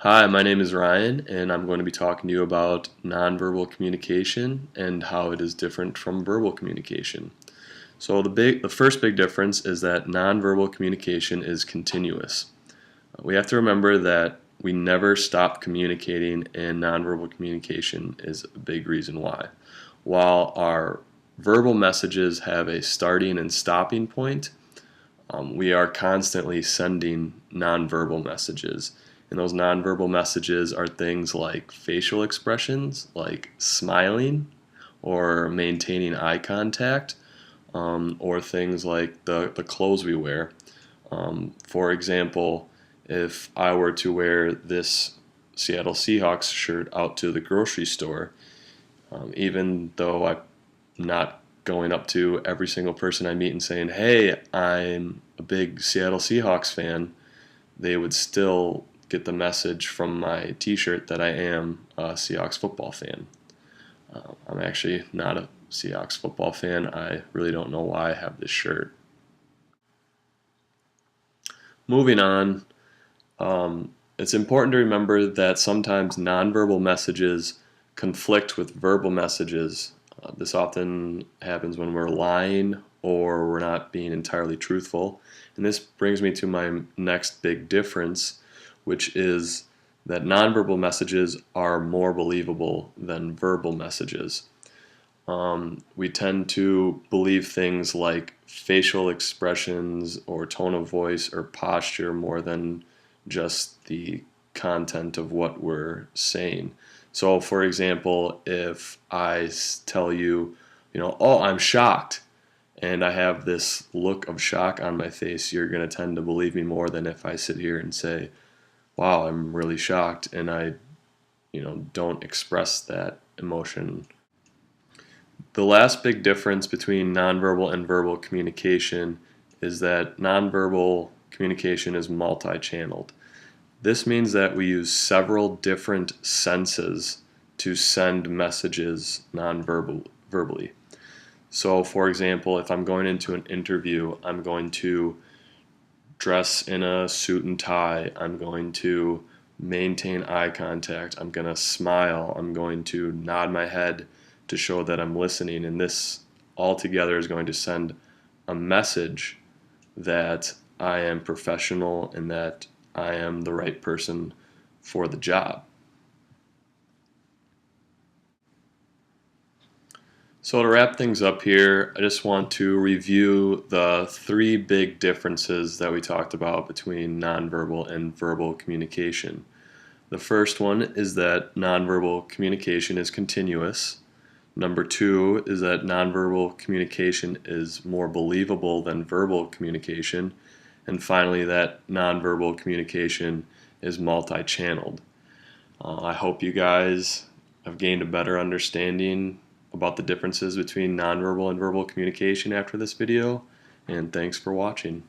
Hi, my name is Ryan, and I'm going to be talking to you about nonverbal communication and how it is different from verbal communication. So the first big difference is that nonverbal communication is continuous. We have to remember that we never stop communicating, and nonverbal communication is a big reason why. While our verbal messages have a starting and stopping point, we are constantly sending nonverbal messages. And those nonverbal messages are things like facial expressions, like smiling or maintaining eye contact, or things like the clothes we wear. For example, if I were to wear this Seattle Seahawks shirt out to the grocery store, even though I'm not going up to every single person I meet and saying, "Hey, I'm a big Seattle Seahawks fan," they would still get the message from my t-shirt that I am a Seahawks football fan. I'm actually not a Seahawks football fan. I really don't know why I have this shirt. Moving on, it's important to remember that sometimes nonverbal messages conflict with verbal messages. This often happens when we're lying or we're not being entirely truthful. And this brings me to my next big difference, which is that nonverbal messages are more believable than verbal messages. We tend to believe things like facial expressions or tone of voice or posture more than just the content of what we're saying. So, for example, if I tell you, "Oh, I'm shocked," and I have this look of shock on my face, you're going to tend to believe me more than if I sit here and say, "Wow, I'm really shocked," and I, don't express that emotion. The last big difference between nonverbal and verbal communication is that nonverbal communication is multi-channeled. This means that we use several different senses to send messages non-verbally. So, for example, if I'm going into an interview, I'm going to dress in a suit and tie. I'm going to maintain eye contact. I'm going to smile. I'm going to nod my head to show that I'm listening. And this all together is going to send a message that I am professional and that I am the right person for the job. So to wrap things up here, I just want to review the three big differences that we talked about between nonverbal and verbal communication. The first one is that nonverbal communication is continuous. Number two is that nonverbal communication is more believable than verbal communication. And finally, that nonverbal communication is multi-channeled. I hope you guys have gained a better understanding about the differences between nonverbal and verbal communication after this video, and thanks for watching.